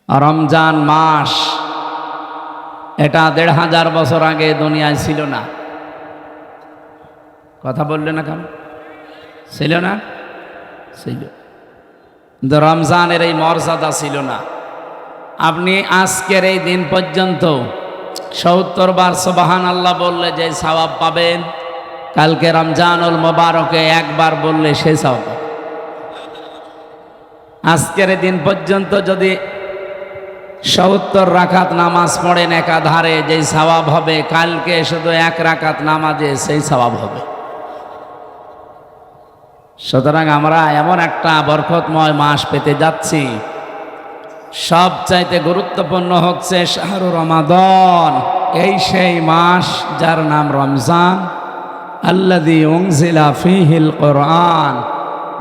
রমজান মাস এটা ১৫০০ বছর আগে দুনিয়ায় ছিল না। কথা বললে না কেন? ছিল না? ছিল, কিন্তু রমজানের এই মর্যাদা ছিল না। আপনি আজকের এই দিন পর্যন্ত ৭০ বার সুবহানাল্লাহ বললে যে সওয়াব পাবেন, কালকে রমজানুল মুবারকে একবার বললে সেই সওয়াব। আজকের এই দিন পর্যন্ত যদি ৭০ রাকাত নামাজ পড়েন একাধারে যেই সওয়াব হবে, কালকে শুধু ১ রাকাত নামাজে সেই সওয়াব হবে। সুতরাং আমরা এমন একটা বরকতময় মাস পেতে যাচ্ছি, সবচাইতে গুরুত্বপূর্ণ হচ্ছে শাহরু রমাদান। এই সেই মাস যার নাম রমজান, আল্লাযী উনজিলা ফীহিল কুরআন,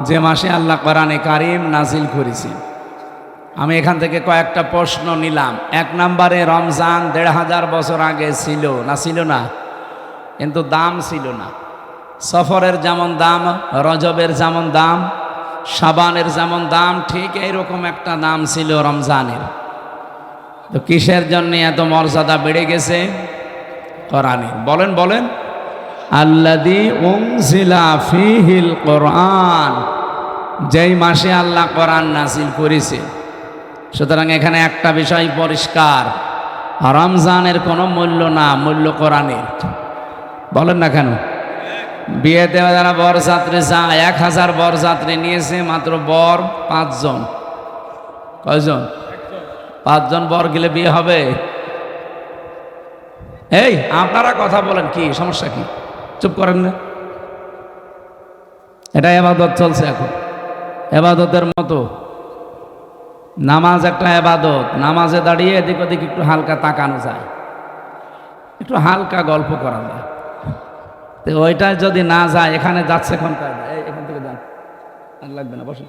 যে মাসে আল্লাহ কোরআনে কারীম নাজিল করেছেন। আমি এখান থেকে কয়েকটা প্রশ্ন নিলাম। ১ নম্বরে, রমজান ১৫০০ বছর আগে ছিল না? ছিল না, কিন্তু দাম ছিল না। সফরের যেমন দাম, রজবের যেমন দাম, শাবানের যেমন দাম, ঠিক এইরকম একটা দাম ছিল রমজানের। তো কিসের জন্য এত মর্যাদা বেড়ে গেছে? কোরআনের। বলেন বলেন। আল্লাযী উনজিলা ফীহিল কুরআন, যেই মাসে আল্লাহ কোরআন নাজিল করেছে। সুতরাং এখানে একটা বিষয় পরিষ্কার, রমজানের কোনো মূল্য না, মূল্য কোরআনের। বলেন না কেন? বিয়েতে যারা বরযাত্রী যায়, ১০০০ বরযাত্রী নিয়েছে, মাত্র বর ৫ জন। কয়জন? ৫ জন বর গেলে বিয়ে হবে? এই আপনারা কথা বলেন, কি সমস্যা? কি চুপ করেন না? এটা ইবাদত চলছে এখন, ইবাদতের মতো। নামাজ একটা ইবাদত, নামাজে দাঁড়িয়ে এদিক ওদিক একটু হালকা তাকানো যায়, একটু হালকা গল্প করা যায়। তো ওইটা যদি না যায়, এখানে যাচ্ছে কোন কায়দা? এখান থেকে যান, আর লাগবে না, বসুন।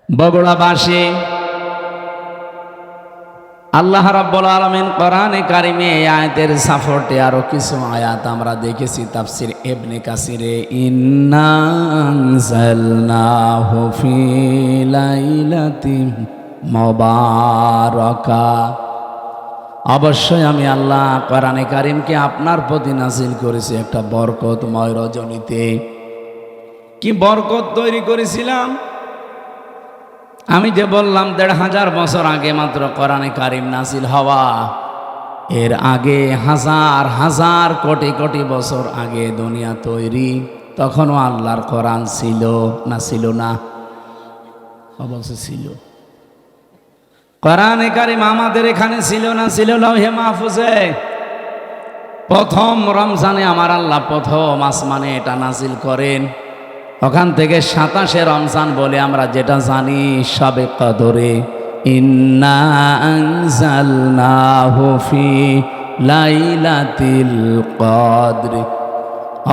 বগুড়াবাসী, আল্লাহ রাব্বুল আলামিন কোরআনে কারিমে এই আয়াতের সাপোর্টে আরো কিছু আয়াত আমরা দেখেছি তাফসীর ইবনে কাসিরে। ইন্না আনজালনাহু ফি লাইলাতিন মুবারাকা, অবশ্যই আমি আল্লাহ কোরআনে কারিমকে আপনার প্রতি নাজিল করেছি একটা বরকতময় রজনীতে। কি বরকত তৈরি করেছিলাম? আমি যে বললাম ১৫০০ বছর আগে মাত্র কোরআনে কারিম নাজিল হওয়া, এর আগে হাজার হাজার কোটি কোটি বছর আগে দুনিয়া তৈরি, তখনও আল্লাহর কোরআন ছিল না? ছিল না? অবশ্যই ছিল। কোরআনে কারিম আমাদের এখানে ছিল না? ছিল লৌহে মাহফুজে। প্রথম রমজানে আমার আল্লাহ প্রথম আসমানে এটা নাজিল করেন। ওখান থেকে ২৭শে রমজান বলে আমরা যেটা জানি, শবে কদরে। ইন্না আনজালনাহু ফি লাইলাতিল কদর,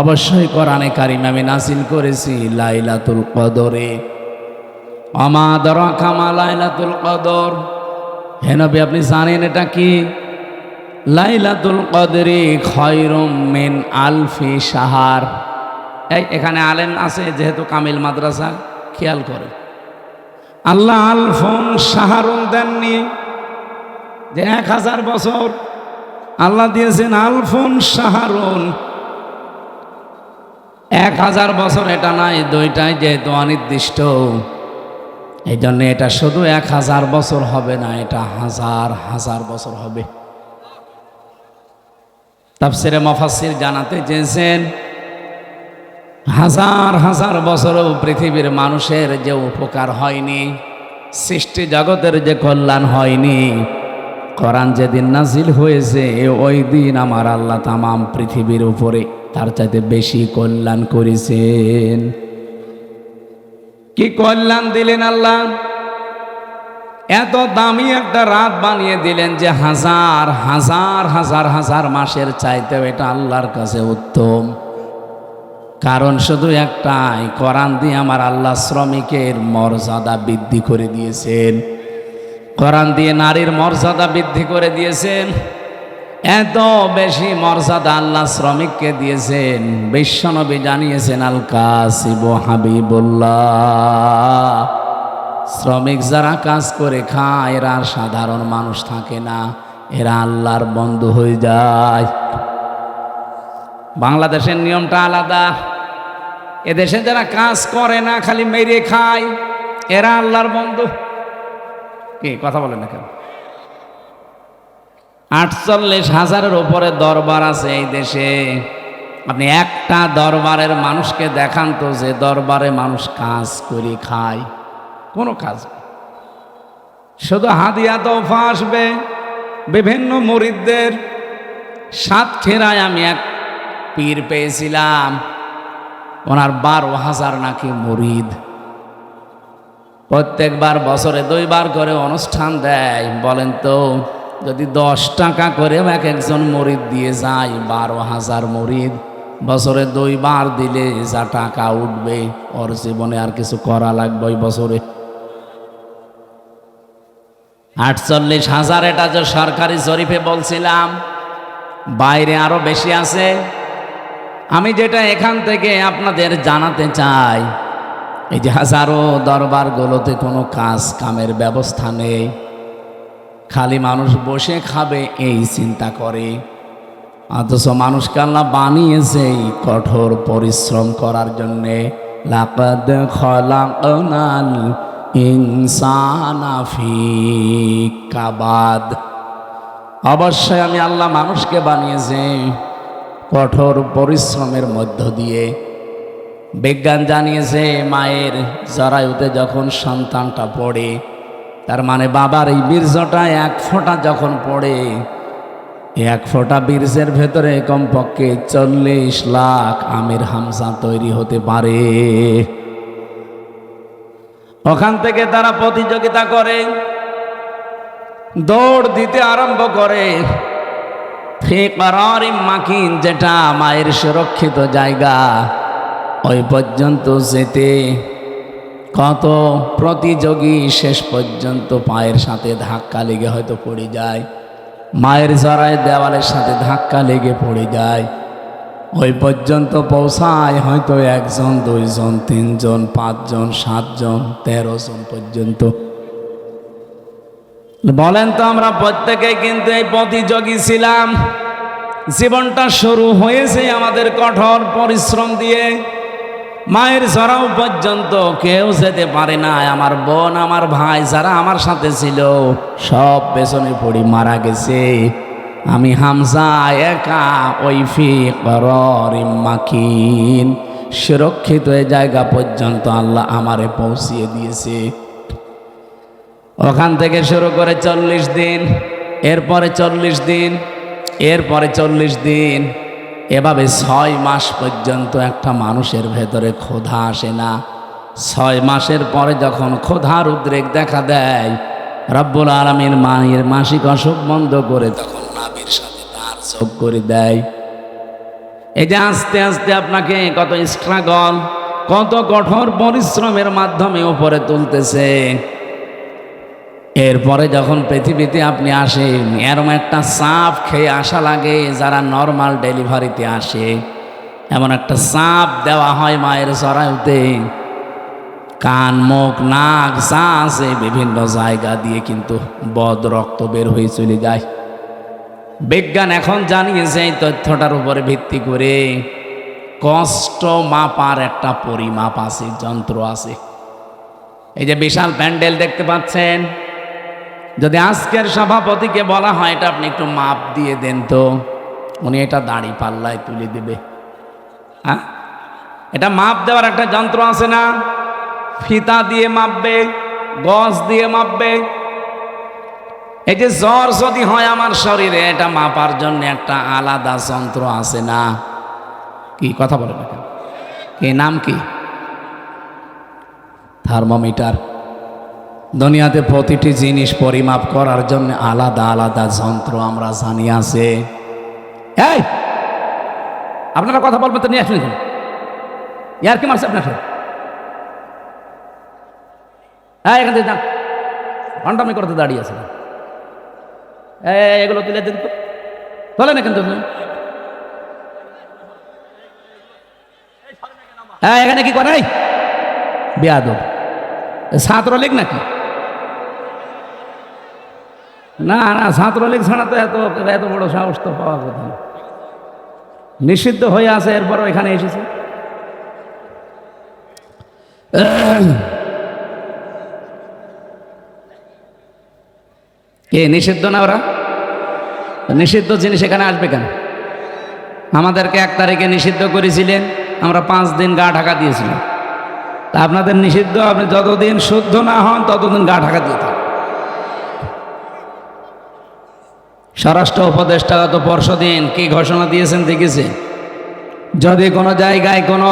অবশ্যই কোরআনে কারিম আমি নাজিল করেছি লাইলাতুল কদরে। আমা আদরাকা মা লাইলাতুল কদর, হে নবী আপনি জানেন এটা কি? লাইলাতুল কদরি খায়রুম মিন আলফি শাহর। এখানে আলেম আছে যেহেতু কামিল মাদ্রাসা, খেয়াল করে। আল্লাহ আলফুন শাহরুন দেননি যে ১০০০ বছর, আল্লাহ দিয়েছেন আলফুন শাহরুন। ১০০০ বছর এটা নাই, দুইটাই যেহেতু অনির্দিষ্ট, এই জন্য এটা শুধু ১০০০ বছর হবে না, এটা হাজার হাজার বছর হবে। তাফসীরে মুফাসসির জানাতে চেয়েছেন, হাজার হাজার বছরও পৃথিবীর মানুষের যে উপকার হয়নি, সৃষ্টি জগতের যে কল্যাণ হয়নি, কোরআন যেদিন নাজিল হয়েছে ওই দিন আমার আল্লাহ তামাম পৃথিবীর উপরে তার চাইতে বেশি কল্যাণ করেছেন। কি কল্যাণ দিলেন আল্লাহ? এত দামি একটা রাত বানিয়ে দিলেন যে হাজার হাজার হাজার হাজার মাসের চাইতেও এটা আল্লাহর কাছে উত্তম। কারণ শুধু একটাই, কোরআন দিয়ে আমার আল্লাহ শ্রমিকের মর্যাদা বৃদ্ধি করে দিয়েছেন, কোরআন দিয়ে নারীর মর্যাদা বৃদ্ধি করে দিয়েছেন। এত বেশি মর্যাদা আল্লাহ শ্রমিককে দিয়েছেন। বিশ্বনবী জানিয়েছেন, আল কাসিবু হাবিবুল্লাহ, শ্রমিক যারা কাজ করে খায় এরা আর সাধারণ মানুষ থাকে না, এরা আল্লাহর বন্ধু হয়ে যায়। বাংলাদেশের নিয়মটা আলাদা। এদেশে যারা কাজ করে না, খালি মেরে খায়, এরা আল্লাহর বন্ধু। কি কথা বলেন না কেন? 48,000-এর উপরে দরবার আছে এই দেশে। আপনি একটা দরবারের মানুষকে দেখান তো যে দরবারে মানুষ কাজ করে খায়? কোনো কাজ নেই। শুধু হাদিয়া তোফা আসবে বিভিন্ন মুরিদদের। সাতক্ষীরায় আমি এক পীর পেয়েছিলাম, ওনার 12,000 নাকি মুরিদ। প্রত্যেকবার বছরে 2 বার করে অনুষ্ঠান দেয়। বলেন তো, যদি 10 টাকা করে এক একজন মুরিদ দিয়ে যায়, 12,000 মুরিদ, বছরে 2 বার দিলে যা টাকা উঠবে, ওর জীবনে আর কিছু করা লাগবে ওই বছরে। 48,000 এটা যে সরকারি জরিপে বলছিলাম, বাইরে আরো বেশি আছে। আমি যেটা এখান থেকে আপনাদের জানাতে চাই, এই যে হাজারো দরবারগুলোতে কোনো কাজ কামের ব্যবস্থা নেই, খালি মানুষ বসে খাবে এই চিন্তা করে। অথচ মানুষকে আল্লাহ বানিয়েছে এই কঠোর পরিশ্রম করার জন্যে। লাকাদ খলাকনাল ইনসানা ফি কাবাদ, অবশ্যই আমি আল্লাহ মানুষকে বানিয়েছি কঠোর পরিশ্রমের মধ্য দিয়ে। বিজ্ঞান জানিয়েছে, মায়ের জরায়ুতে যখন সন্তানটা পড়ে, তার মানে বাবার এই বীর্যটা 1 ফোঁটা যখন পড়ে, 1 ফোঁটা বীর্যের ভেতরে কমপক্ষে 40 লাখ আমির হামজা তৈরি হতে পারে। ওখান থেকে তারা প্রতিযোগিতা করে, দৌড় দিতে আরম্ভ করে। ফি করারিম মাকিন, যেটা মায়ের সুরক্ষিত জায়গা, ওই পর্যন্ত যেতে কত প্রতিযোগী শেষ পর্যন্ত পায়ের সাথে ধাক্কা লেগে হয়তো পড়ে যায়, মায়ের জরায় দেওয়ালের সাথে ধাক্কা লেগে পড়ে যায়। ওই পর্যন্ত পৌঁছায় হয়তো 1 জন, 2 জন, 3 জন, 5 জন, 7 জন, 13 জন পর্যন্ত। বলেন তো, আমরা প্রত্যেকেই কিন্তু এই প্রতিযোগী ছিলাম। জীবনটা শুরু হয়েছে আমাদের কঠোর পরিশ্রম দিয়ে। মায়ের জরাও পর্যন্ত কেউ যেতে পারে না। আমার বোন, আমার ভাই যারা আমার সাথে ছিল, সব পেছনে পড়ি মারা গেছে। আমি হামজা একা ওই ফি করারিম মাকিন, সুরক্ষিত এই জায়গা পর্যন্ত আল্লাহ আমারে পৌঁছিয়ে দিয়েছে। ওখান থেকে শুরু করে 40 দিন, এরপরে 40 দিন, এরপরে 40 দিন, এভাবে 6 মাস পর্যন্ত একটা মানুষের ভেতরে ক্ষুধা আসে না। 6 মাসের পরে যখন ক্ষুধার উদ্রেক দেখা দেয়, রব্বুল আলামিন মায়ের মাসিক অসুখ বন্ধ করে তখন নাভির সাথে তার যোগ করে দেয়। এই যে আস্তে আস্তে আপনাকে কত স্ট্রাগল, কত কঠোর পরিশ্রমের মাধ্যমে উপরে তুলতেছে। এরপরে যখন পৃথিবীতে আপনি আসেন, এরম একটা চাপ খেয়ে আসা লাগে। যারা নর্মাল ডেলিভারিতে আসে, এমন একটা চাপ দেওয়া হয় মায়ের জরায়ুতে, কান, মুখ, নাক যা আছে বিভিন্ন জায়গা দিয়ে কিন্তু বদ রক্ত বের হয়ে চলে যায়। বিজ্ঞান এখন জানিয়েছে এই তথ্যটার উপরে ভিত্তি করে কষ্ট মাপার একটা পরিমাপ আছে, যন্ত্র আছে। এই যে বিশাল প্যান্ডেল দেখতে পাচ্ছেন, যদি আজকের সভাপতিকে বলা হয় এটা আপনি একটু মাপ দিয়ে দেন তো, উনি এটা দাড়ি পাল্লায় তুলে দেবে। হ্যাঁ, এটা মাপ দেওয়ার একটা যন্ত্র আছে না? ফিতা দিয়ে মাপবে, গজ দিয়ে মাপবে। এই যে জ্বর যদি হয় আমার শরীরে, এটা মাপার জন্য একটা আলাদা যন্ত্র আছে না? কি কথা বলে না কেন? কি নাম কি? থার্মোমিটার। দুনিয়াতে প্রতিটি জিনিস পরিমাপ করার জন্য আলাদা আলাদা যন্ত্র আমরা জানি আছে। এই আপনারা কথা বলবেন তো, নিয়ে আসুন। ইয়ার কি মারছে আপনার? হ্যাঁ, এখান থেকে যান, ঘন্টামি করতে দাঁড়িয়ে আছে। এগুলো তুলে দিন তো, বলে না কিন্তু হ্যাঁ এখানে কি করে বেয়াদব ছাত্রলীগ নাকি? না না, ছাত্রলীগ ছাড়া তো এত এত বড় সাহস তো পাওয়া কথা না। নিষিদ্ধ হয়ে আছে, এরপরও এখানে এসেছে। কে নিষিদ্ধ না? ওরা নিষিদ্ধ জিনিস এখানে আসবে কেন? আমাদেরকে 1 তারিখে নিষিদ্ধ করেছিলেন, আমরা 5 দিন গা ঢাকা দিয়েছিলাম। তা আপনাদের নিষিদ্ধ, আপনি যতদিন শুদ্ধ না হন ততদিন গা ঢাকা দিয়ে থাকেন। স্বরাষ্ট্র উপদেষ্টা গত পরশুদিন কি ঘোষণা দিয়েছেন দেখেছেন? যদি কোনো জায়গায় কোনো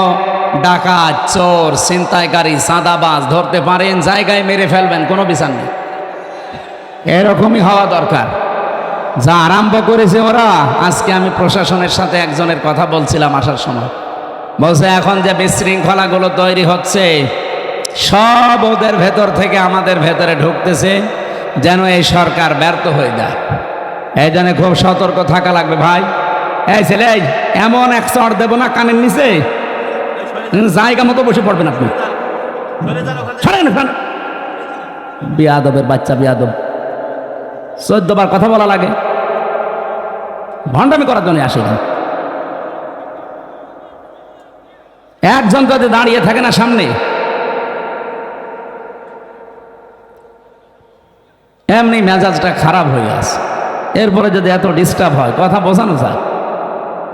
ডাকাত, চোর, ছিনতাইকারী, চাঁদাবাজ ধরতে পারেন, জায়গায় মেরে ফেলবেন, কোনো বিচার নেই। এরকমই হওয়া দরকার। যা আরম্ভ করেছে ওরা, আজকে আমি প্রশাসনের সাথে একজনের কথা বলছিলাম আসার সময়, বলছে এখন যে বিশৃঙ্খলাগুলো তৈরি হচ্ছে সব ওদের ভেতর থেকে আমাদের ভেতরে ঢুকতেছে, যেন এই সরকার ব্যর্থ হয়ে যায়। এই জন্য খুব সতর্ক থাকা লাগবে ভাই। এই ছেলে, এমন এক চড় দেবো না কানের নিচে, জায়গা মতো বসে পড়বেন আপনি। বিয়াদবের বাচ্চা, বিয়াদব। 14 বার কথা বলা লাগে, ভণ্ডামি করার জন্য আসে। একজন যদি দাঁড়িয়ে থাকে না সামনে, এমনি মেজাজটা খারাপ হয়ে আছে, এরপরে যদি এত ডিস্টার্ব হয়, কথা বোঝানো যায়।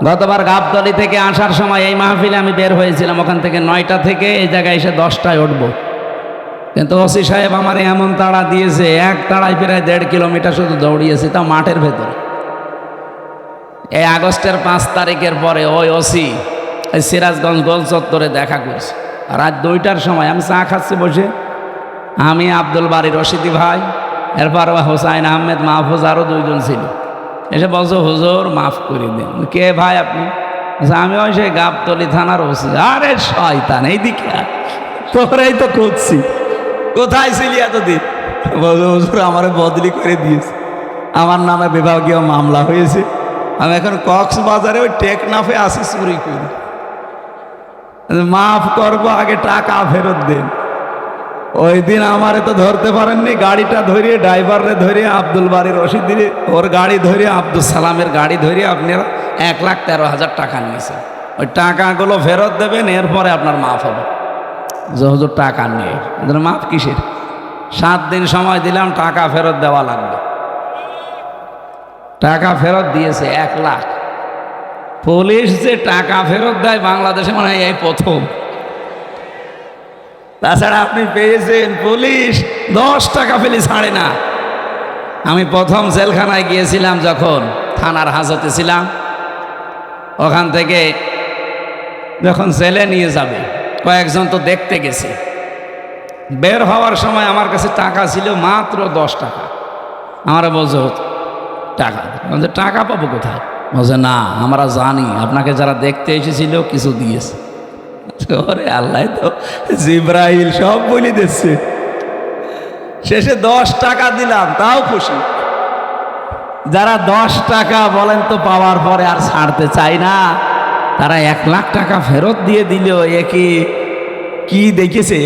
গতবার গাবতলী থেকে আসার সময় এই মাহফিলে আমি বের হয়েছিলাম, ওখান থেকে 9টা থেকে এই জায়গায় এসে 10টায় উঠবো, কিন্তু ওসি সাহেব আমার এমন তাড়া দিয়েছে, এক তাড়ায় প্রায় 1.5 কিলোমিটার শুধু দৌড়িয়েছি, তা মাঠের ভেতরে। এই আগস্টের 5 তারিখের পরে ওই ওসি এই সিরাজগঞ্জ গোল চত্বরে দেখা করছে রাত 2টার সময়। আমি চা খাচ্ছি বসে, আমি, আব্দুল বারী রশিদি ভাই, এরপর হোসাইন আহমেদ, মাহফুজ, আরও 2 জন ছিল। এসে বলছো হুজুর মাফ করে দিন। কে ভাই আপনি? আমি ওই সেই গাবতলী থানার ওসি। আরে শয়তান, এইদিকে তোরাই তো করছি, কোথায় ছিলি এতদিন? বলছো হুজুর আমার বদলি করে দিয়েছে, আমার নামে বিভাগীয় মামলা হয়েছে, আমি এখন কক্সবাজারে ওই টেকনাফে আসি চুরি করি, মাফ করবো, আগে টাকা ফেরত দেন। ওই দিন আমারে তো ধরতে পারেননি, গাড়িটা ধরিয়ে, ড্রাইভারে ধরিয়ে, আব্দুল বারী রশিদির ওর গাড়ি ধরিয়ে, আব্দুল সালামের গাড়ি ধরিয়ে আপনারা 1,13,000 টাকা নিয়েছেন। ওই টাকাগুলো ফেরত দেবেন, এরপরে আপনার মাফ হবে। যে হুজুর টাকা নেই, মাফ কিসের? 7 দিন সময় দিলাম, টাকা ফেরত দেওয়া লাগবে। টাকা ফেরত দিয়েছে 1 লাখ। পুলিশ যে টাকা ফেরত দেয় বাংলাদেশে মনে হয় এই প্রথম। তাছাড়া আপনি পেয়েছেন পুলিশ 10 টাকা ফেলে ছাড়ে না। আমি প্রথম জেলখানায় গিয়েছিলাম যখন থানার হাজতে ছিলাম, ওখান থেকে যখন জেলে নিয়ে যাবে কয়েকজন তো দেখতে গেছে, বের হওয়ার সময় আমার কাছে টাকা ছিল মাত্র 10 টাকা। আমরা বলছো টাকা, বলছে টাকা পাবো কোথায়? বলছে না আমরা জানি আপনাকে যারা দেখতে এসেছিল কিছু দিয়েছে। ওরে আল্লাহ, তো জিব্রাইল সব বলে দিচ্ছে। শেষে 10 টাকা দিলাম, তাও খুশি। যারা 10 টাকা বলেন তো পাওয়ার পরে আর ছাড়তে চাই না, তারা 1 লাখ টাকা ফেরত দিয়ে দিল। এ কি দেখেছে?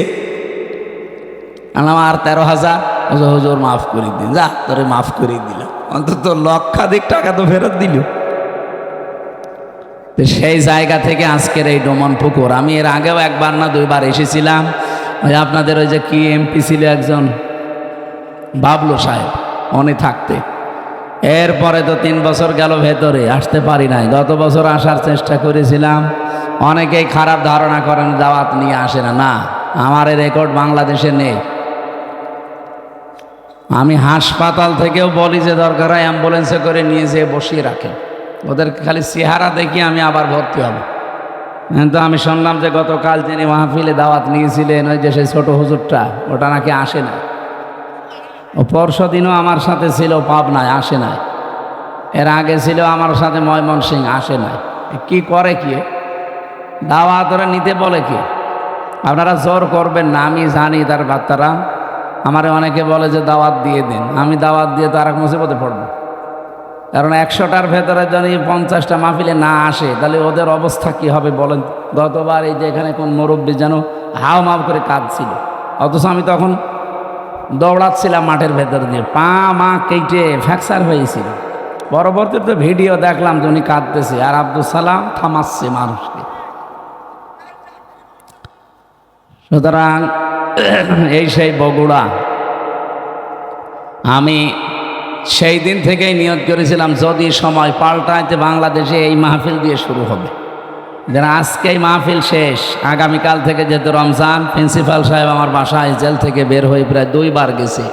আমার 13,000 হুজুর মাফ করে দিন, যা তোরে মাফ করে দিলাম, অন্তত লক্ষাধিক টাকা তো ফেরত দিল। তো সেই জায়গা থেকে আজকের এই ডোমন পুকুর। আমি এর আগেও 1বার না 2বার এসেছিলাম। ওই আপনাদের ওই যে কি এমপি ছিল একজন, বাবলু সাহেব, উনি থাকতে। এরপরে তো 3 বছর গেল ভেতরে, আসতে পারি নাই। গত বছর আসার চেষ্টা করেছিলাম। অনেকেই খারাপ ধারণা করেন দাওয়াত নিয়ে আসে না। না, আমার এই রেকর্ড বাংলাদেশে নেই। আমি হাসপাতাল থেকেও বলি যে দরকার হয় অ্যাম্বুলেন্সে করে নিয়ে যেয়ে বসিয়ে রাখে, ওদের খালি চেহারা দেখি আমি আবার ভর্তি হব। কিন্তু আমি শুনলাম যে গতকাল যিনি মাহফিলে দাওয়াত নিয়েছিলেন, ওই যে সেই ছোটো হুজুরটা, ওটা নাকি আসে না। ও পরশুদিনও আমার সাথে ছিল পাবনায়, আসে না। এর আগে ছিল আমার সাথে ময়মনসিংহ, আসে না। কি করে কি দাওয়াত ওরা নিতে বলে কি? আপনারা জোর করবেন না, আমি জানি তার বাচ্চারা। আমারে অনেকে বলে যে দাওয়াত দিয়ে দিন, আমি দাওয়াত দিয়ে তো আর এক মুসিবতে পড়ব। কারণ 100টার ভেতরে যদি 50টা মাহফিলে না আসে তাহলে ওদের অবস্থা কি হবে বলেন। গতবার এই যে এখানে কোন মুরব্বী যেন হাও মাও করে কাঁদছিল, অথচ আমি তখন দৌড়াচ্ছিলাম মাঠের ভেতর দিয়ে, পা মা কেটে ফ্র্যাকচার হয়েছিল। পরবর্তীতে ভিডিও দেখলাম যে উনি কাঁদতেছে আর আব্দুল সালাম থামাচ্ছে মানুষকে। সুতরাং এই সেই বগুড়া, আমি সেই দিন থেকেই নিয়ত করেছিলাম যদি সময় পাল্টাইতে বাংলাদেশে এই মাহফিল দিয়ে শুরু হবে। যেন আজকে এই মাহফিল শেষ, আগামীকাল থেকে যেহেতু রমজান, প্রিন্সিপাল সাহেব আমার বাসায় জেল থেকে বের হয়ে প্রায় 2 বার গেছে।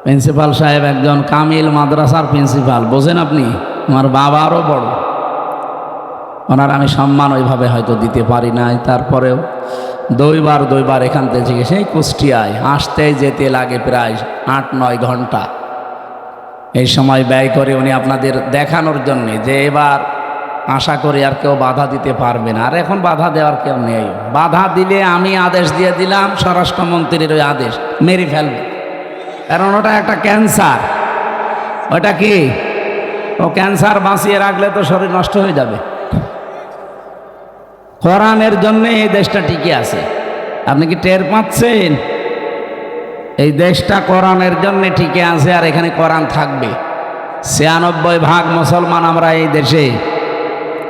প্রিন্সিপাল সাহেব একজন কামিল মাদ্রাসার প্রিন্সিপাল, বোঝেন আপনি, আমার বাবারও বড়। ওনার আমি সম্মান ওইভাবে হয়তো দিতে পারি নাই, তারপরেও 2 বার এখান থেকে সেই কুষ্টিয়ায় আসতে যেতে লাগে প্রায় 8-9 ঘন্টা। এই সময় ব্যয় করে উনি আপনাদের দেখানোর জন্যে যে এবার আশা করি আর কেউ বাধা দিতে পারবে না। আর এখন বাধা দেওয়ার কেউ নেই, বাধা দিলে আমি আদেশ দিয়ে দিলাম, স্বরাষ্ট্রমন্ত্রীর ওই আদেশ মেরে ফেলবে, কারণ ওটা একটা ক্যান্সার। ওটা কি, ও ক্যান্সার বাঁচিয়ে রাখলে তো শরীর নষ্ট হয়ে যাবে। কোরআনের জন্যে এই দেশটা টিকে আছে, আপনি কি টের পাচ্ছেন? এই দেশটা কোরআনের জন্য টিকে আছে, আর এখানে কোরআন থাকবে। 96% মুসলমান আমরা এই দেশে।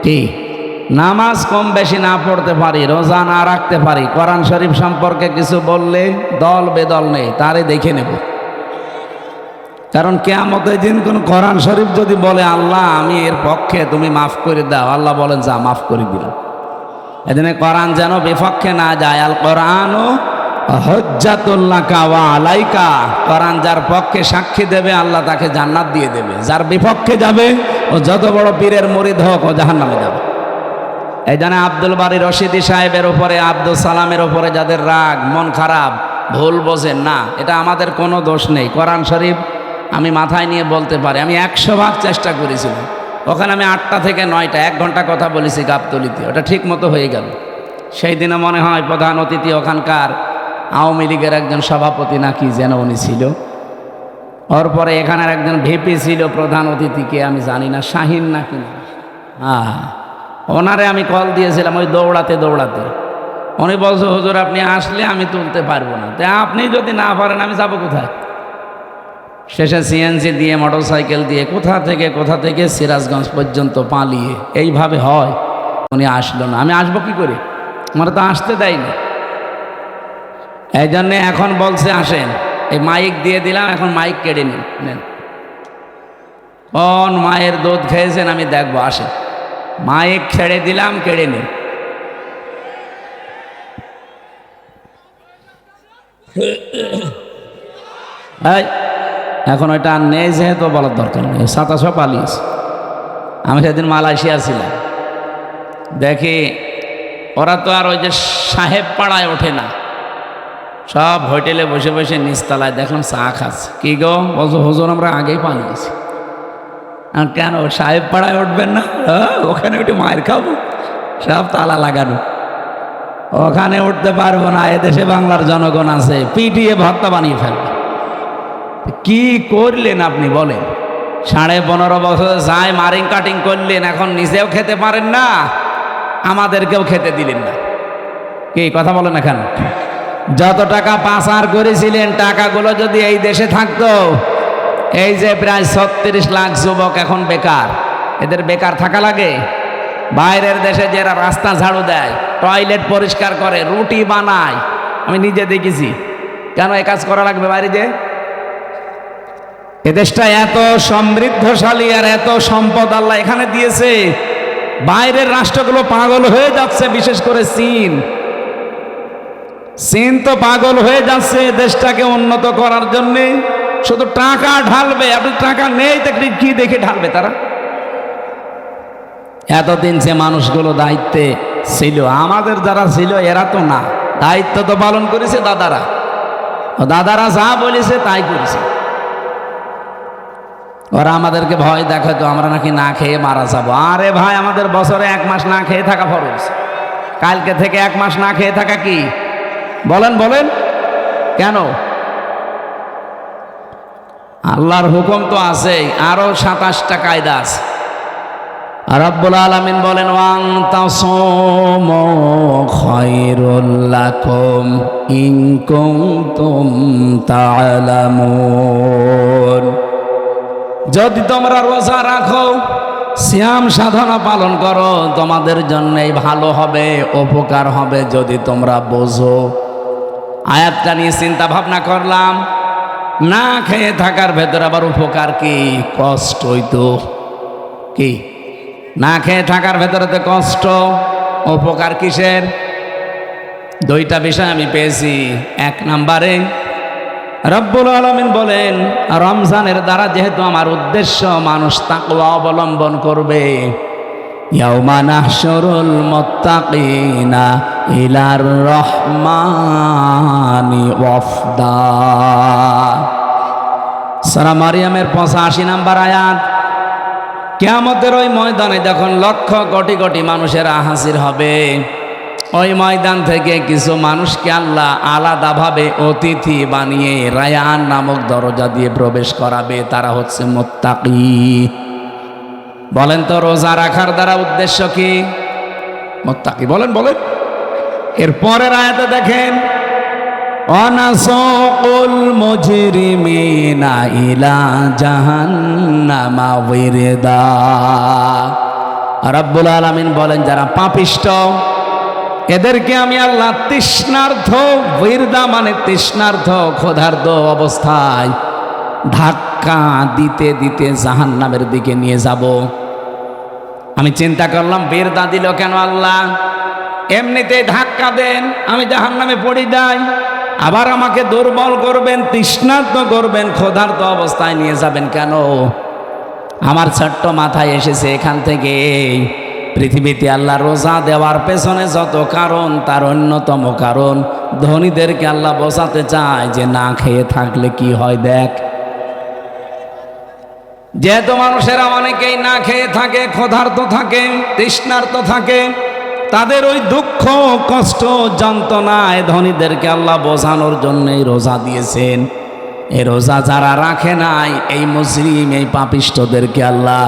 কি নামাজ কম বেশি না পড়তে পারি, রোজা না রাখতে পারি, কোরআন শরীফ সম্পর্কে কিছু বললে দল বেদল নেই, তারে দেখে নেব। কারণ কিয়ামতের দিন কোন কোরআন শরীফ যদি বলে আল্লাহ আমি এর পক্ষে, তুমি মাফ করে দাও, আল্লাহ বলেন যা মাফ করে দিলাম। এদিনে কোরআন যেন বিপক্ষে না যায়। আল কোরআনও হুজ্জাতুল্লাকা ওয়া আলাইকা, কোরআন যার পক্ষে সাক্ষী দেবে আল্লাহ তাকে জান্নাত দিয়ে দেবে, যার বিপক্ষে যাবে ও যত বড় পীরের মুরিদ হোক ও জাহান্নামে যাবে। এই জন্য আব্দুল বারী রশিদি সাহেবের উপরে, আব্দুল সালামের উপরে যাদের রাগ, মন খারাপ, ভুল বোঝেন না, এটা আমাদের কোনো দোষ নেই। কোরআন শরীফ আমি মাথায় নিয়ে বলতে পারি, আমি 100 চেষ্টা করেছিলাম। ওখানে আমি 8টা থেকে 9টা 1 ঘন্টা কথা বলেছি গাবতলিতে, ওটা ঠিক মতো হয়ে গেল। সেই দিনে মনে হয় প্রধান অতিথি ওখানকার আওয়ামী লীগের একজন সভাপতি নাকি যেন উনি ছিল। ওর পরে এখানের একজন ভিপি ছিল প্রধান অতিথিকে আমি জানি না, শাহিন নাকি না, হ্যাঁ, ওনারে আমি কল দিয়েছিলাম ওই দৌড়াতে। উনি বলছে হুজুর আপনি আসলে আমি তুলতে পারবো না, তাই আপনি যদি না পারেন আমি যাবো কোথায়। শেষে সিএনজি দিয়ে, মোটরসাইকেল দিয়ে কোথা থেকে সিরাজগঞ্জ পর্যন্ত পালিয়ে, এইভাবে হয়। উনি আসলো না, আমি আসবো কি করে, আমার তো আসতে দেয়নি। এই জন্যে এখন বলছে আসেন, এই মাইক দিয়ে দিলাম, এখন মাইক কেড়ে নেন। কোন মায়ের দুধ খেয়েছেন আমি দেখবো, আসেন। মাইক ছেড়ে দিলাম, কেড়ে নিন। এখন ওইটা নেই যেহেতু বলার দরকার নেই, 27 পালিয়েছে। আমি সেদিন মালয়েশিয়া ছিলাম, দেখি ওরা তো আর ওই যে সাহেব পাড়ায় ওঠে না, সব হোটেলে বসে বসে নিচতলায় দেখলাম চা খাচ্ছে। কি গো, বলছো হুজুর আমরা আগেই পালিয়েছি। আর কেন সাহেব পাড়ায় উঠবেন না? ওখানে উঠে মায়ের খাবো, সব তালা লাগানো, ওখানে উঠতে পারবো না। এদেশে বাংলার জনগণ আছে, পিটিয়ে ভর্তা বানিয়ে ফেলবে। কি করলেন আপনি বলেন? 15.5 বছর যায় মারিং কাটিং করলেন, এখন নিজেও খেতে পারেন না, আমাদেরকেও খেতে দিলেন না। কি কথা বলেন? এখন যত টাকা পাচার করেছিলেন, টাকাগুলো যদি এই দেশে থাকতো, এই যে প্রায় 36 লাখ যুবক এখন বেকার, এদের বেকার থাকা লাগে? বাইরের দেশে যারা রাস্তা ঝাড়ু দেয়, টয়লেট পরিষ্কার করে, রুটি বানায়, আমি নিজে দেখেছি। কেন এই কাজ করা লাগবে বাইরে? যে এদেশটা এত সমৃদ্ধশালী আর এত সম্পদ আল্লাহ এখানে দিয়েছে, বাইরের রাষ্ট্রগুলো পাগল হয়ে যাচ্ছে, বিশেষ করে চীন তো পাগল হয়ে যাচ্ছে দেশটাকে উন্নত করার জন্যে, শুধু টাকা ঢালবে। আপনি টাকা নেই দেখলে কি দেখে ঢালবে তারা? এতদিন যে মানুষগুলো দায়িত্বে ছিল, আমাদের যারা ছিল এরা তো না, দায়িত্ব তো পালন করেছে দাদারা যা বলেছে তাই করেছে। ওরা আমাদেরকে ভয় দেখাতো আমরা নাকি না খেয়ে মারা যাবো। আরে ভাই, আমাদের বছরে 1 মাস না খেয়ে থাকা ফরজ। কালকে থেকে 1 মাস না খেয়ে থাকা কি বলেন? কেন? আল্লাহর হুকুম তো আছেই, আরো 27টা কায়দা আছে। রব্বুল আলামিন বলেন ওয়ান তাসুমু খায়রুল লাকুম ইন কুনতুম তা'লামুন। যদি তোমরা রোজা রাখো, সিয়াম সাধনা পালন করো, তোমাদের জন্যই ভালো হবে, উপকার হবে যদি তোমরা বোঝো। আয়াতটা নিয়ে চিন্তা ভাবনা করলাম, না খেয়ে থাকার ভেতর আবার উপকার কি? কষ্টই তো। কি না খেয়ে থাকার ভেতরে তো কষ্ট, উপকার কিসের? দুইটা বিষয় আমি পেয়েছি। এক নম্বরে রব্বুল আলামিন বলেন রমজানের দ্বারা যেহেতু আমার উদ্দেশ্য মানুষ তাকওয়া অবলম্বন করবে, ইয়াউমা নাহশুরুল মুত্তাকিনা ইলার রহমানি ওয়াফদা। সূরা মারইয়ামের 85 নম্বর আয়াত। কিয়ামতের ওই ময়দানে যখন লক্ষ কোটি কোটি মানুষেরা হাজির হবে, ওই ময়দান থেকে কিছু মানুষকে আল্লাহ আলাদাভাবে অতিথি বানিয়ে রায়ান নামক দরজা দিয়ে প্রবেশ করাবে। তারা হচ্ছে মুত্তাকি। বলেন তো রোজা রাখার দ্বারা উদ্দেশ্য কি? মুত্তাকি। বলেন বলেন। এর পরের আয়াতে দেখেন ওয়ানাসুকুল মুজরিমিনা ইলা জাহান্নামা ওয়িরদা। রব্বুল আলামিন বলেন যারা পাপিষ্ঠ এদেরকে আমি আল্লাহ তৃষ্ণার্থ, ওয়িরদা মানে তৃষ্ণার্থ, ক্ষুধার্ত অবস্থায় ধাক্কা দিতে দিতে জাহান্নামের দিকে নিয়ে যাব। আমি চিন্তা করলাম ওয়িরদা দিল কেন আল্লাহ? এমনিতেই ধাক্কা দেন, আমি জাহান্নামে পড়ে যাই, আবার আমাকে দুর্বল করবেন, তৃষ্ণার্ত করবেন, ক্ষুধার্ত অবস্থায় নিয়ে যাবেন কেন? আমার ছোট্ট মাথায় এসেছে এখান থেকে পৃথিবীতে আল্লাহ রোজা দেওয়ার পেছনে যত কারণ, তার অন্যতম কারণ ধনীদেরকে আল্লাহ বোঝাতে চায় যে না খেয়ে থাকলে কি হয় দেখ। যেহেতু মানুষেরা অনেকেই না খেয়ে থাকে, ক্ষুধার্ত থাকে, তৃষ্ণার্ত থাকে, তাদের ওই দুঃখ কষ্ট যন্ত্রণায় ধনীদেরকে আল্লাহ বোঝানোর জন্যই রোজা দিয়েছেন। এই রোজা যারা রাখে নাই, এই মুজরিম, এই পাপিষ্ঠদেরকে আল্লাহ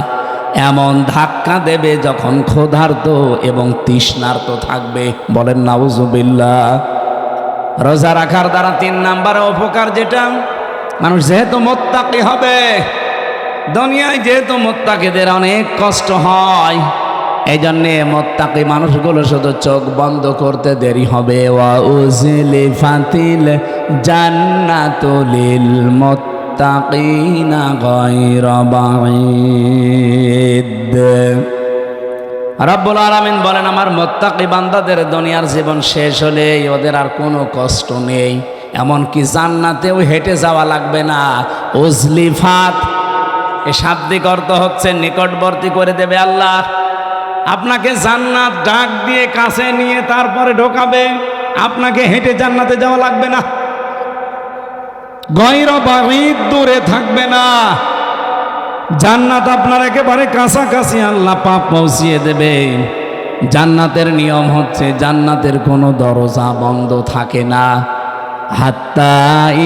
এমন ধাক্কা দেবে যখন ক্ষুধার্ত এবং তৃষ্ণার্ত থাকবে। বলেন নাউজুবিল্লাহ। রোজা রাখার দ্বারা 3 নম্বরে উপকার যেটা, মানুষ যেহেতু মুত্তাকি হবে, দুনিয়ায় যেহেতু মুত্তাকিদের অনেক কষ্ট হয়, এই জন্যে মুত্তাকি মানুষগুলো শুধু চোখ বন্ধ করতে দেরি হবে। ওয়া উজলিফাতিল জান্নাতু লিল মুত্তাকিনা গায়রা বাঈদ। রব্বুল আলামিন বলেন আমার মুত্তাকি বান্দাদের দুনিয়ার জীবন শেষ হলে ওদের আর কোনো কষ্ট নেই, এমনকি জান্নাতেও হেঁটে যাওয়া লাগবে না। উজলিফাত এ শাব্দিক অর্থ হচ্ছে নিকটবর্তী করে দেবে আল্লাহ। আপনাকে জান্নাত ডাক দিয়ে কাছে নিয়ে তারপরে ঢোকাবে, আপনাকে হেঁটে জান্নাতে যাওয়া লাগবে না। গায়রা বাঈদ, দূরে থাকবে না। জান্নাত আপনার একেবারে কাছাকাছি আল্লাহ পাক পৌঁছিয়ে দেবে। জান্নাতের নিয়ম হচ্ছে জান্নাতের কোনো দরজা বন্ধ থাকে না। হাত্তা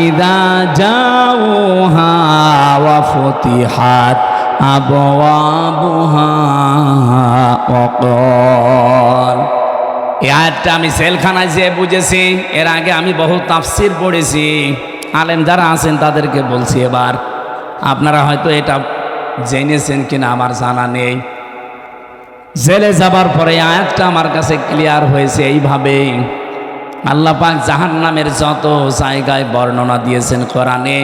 ইদা জাউহা ওয়া ফুতিহাত আবওয়াবুহা ওয়াকাল। এই আয়াতটা আমি জেলখানায় যেয়ে বুঝেছি। এর আগে আমি বহু তাফসির পড়েছি, আলেম যারা আছেন তাদেরকে বলছি। এবার আপনারা হয়তো এটা জেনেছেন কিনা আমার জানা নেই। জেলে যাবার পরে আয়াতটা আমার কাছে ক্লিয়ার হয়েছে এইভাবে। আল্লাহ পাক জাহান্নামের যত জায়গায় বর্ণনা দিয়েছেন কোরআনে,